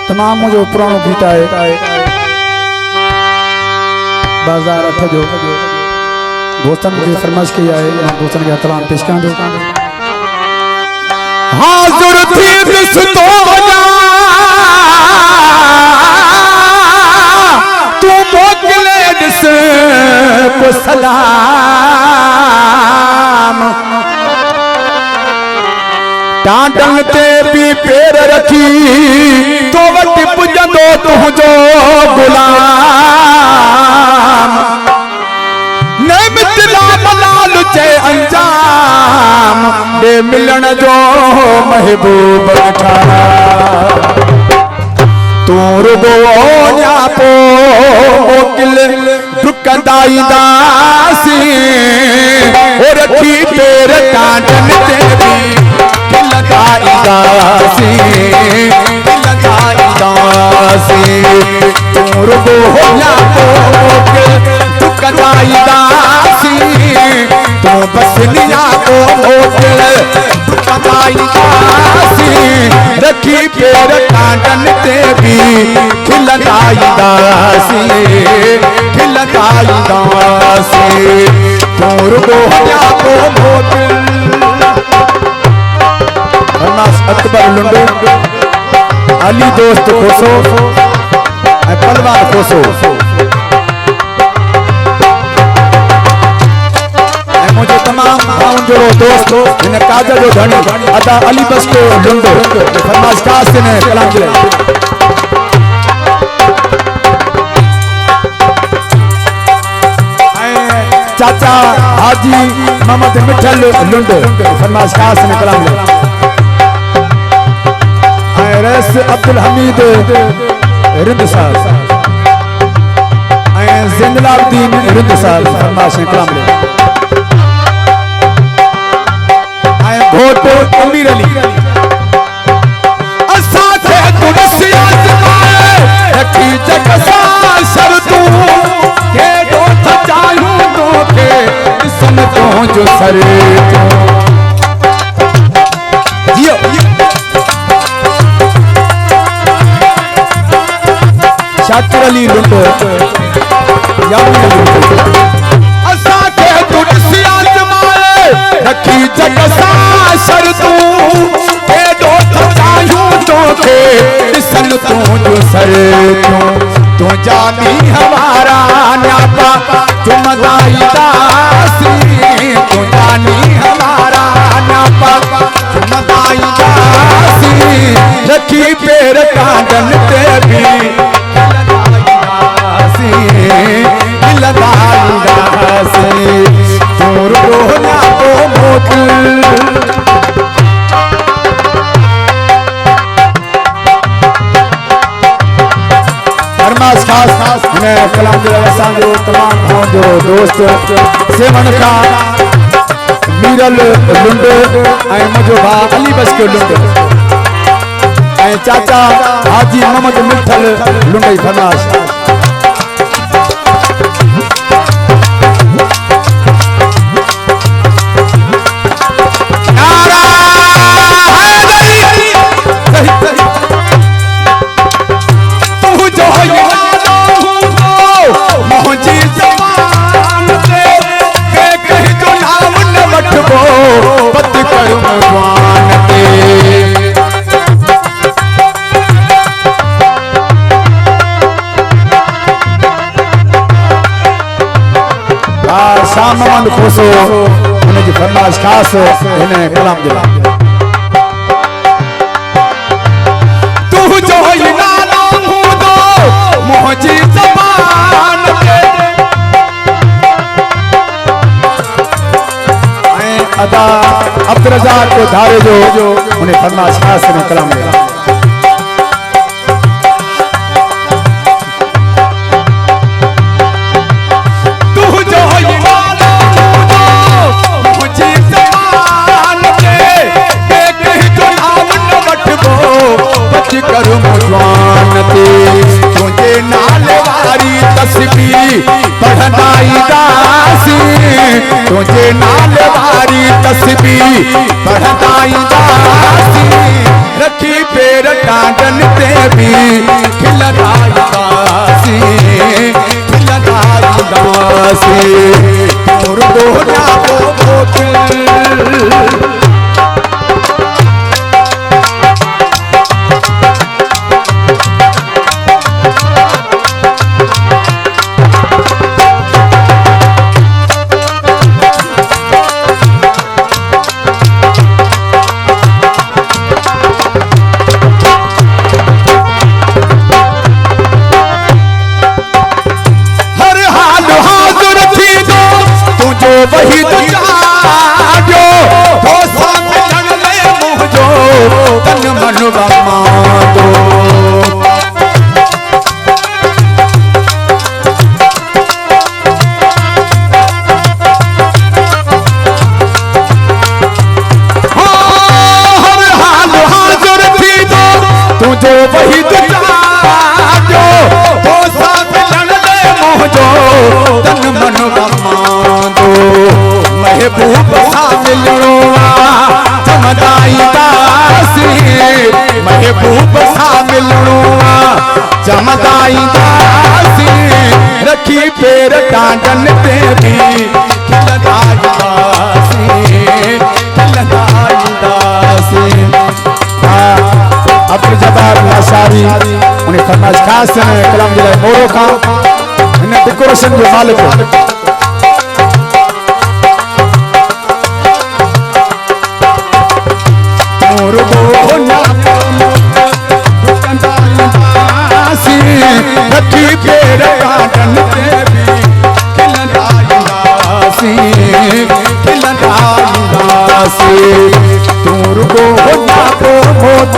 तमाम जो पुरानो गीत है बाजार अठ जो दोस्तन की फरमाइश की है दोस्तन के हथरान पेश कर दो हाजुर थी दिसतो जा तू मोकले दिस को सलाम टांडन ते भी पैर रखी तो वट पुजंदो तुझो गुलाम न मितला मलाल चे अंजाम दे मिलन जो महबूब ठा तू रुगो न्यापो मोकिल दुकंदाई दासी और रखी पैर टांडन ते भी लगाई दासी तू रुगो न्यापो मोकिल दुकंदाई दासी तू बस निया को मोकिल दुकंदाई दासी रखी पैर टांडन ते भी खिलदाई दासी तू रुगो न्यापो मोकिल अकबर लुंडो अली दोस्त खोसो पलवान खोसो मुझे तमाम भावन जो दोस्त इन काजल जो धनी अदा अली बस को लुंडो फरमाइश खास ने कलाम दिले चाचा हाजी मोहम्मद मिठल लुंडो फरमाइश खास ने कलाम दिले रस अब्दुल हमीद रिंद साहब ज़िंदलाब्दीन रिंद साहब फरमाइश कलाम ले घोटो अमीर अली असा थे तुलसिया जमाए रखी जगसा सर तू के दो चाहूं तो के सुन तो जो सर जियो शाकिर अली लुंडो असा के तुलसिया जमाए रखी जगसा सर तू के दो चाहूं तो के सन तू जो सर तू जानी हमारा न्यापा तुम दाई दासी तू जानी हमारा न्यापा तुम दाई दासी रखी पैर कांडन ते भी कलाम जो तमाम जो दोस्त सेवन का मीरल लुंडो मुझो भा अली बस के लुंडो चाचा हाजी मोहम्मद मिठल लुंडई फरमाइश मोहम्मद खोसो उनकी फरमाइश खास इन्हें कलाम दिला तू जो नाला हूं दो मोहजी जबान के अदा अब्दुल रज़ाक को धारे जो उन्हें फरमाइश खास इन्हें कलाम दिला तुझे नाल वारी तस्बीह पढ़नाई दासी तुझे नाल वारी तस्बी पढ़दाईंदासी रखी पेर टांगन ते भी खिलदाईंदासी खिलदाईंदासी मुर्दो जाओ बोतल वही तो जाजो तो संग जंगले मुझो तन मन बमादो हर हाल हाजिर थी दो तुझे वही तो जाजो तो संग जंगले मुझो तन मन बमादो महबूब सा मिलणोआ चमदाईंदासी महबूब सा मिलणोआ चमदाईंदासी रखी पेर टांगन ते भी खिलदाईंदासी खिलदाईंदासी। अब्दुल जब्बार लाशारी उन्हें फरमाइश खास कलाम जिला मोरो का इन्हें डेकोरेशन जो मालिक रखी पेर टांगन ते भी खिलदाईंदासी खिलदाईंदासी तोर को होना को मोत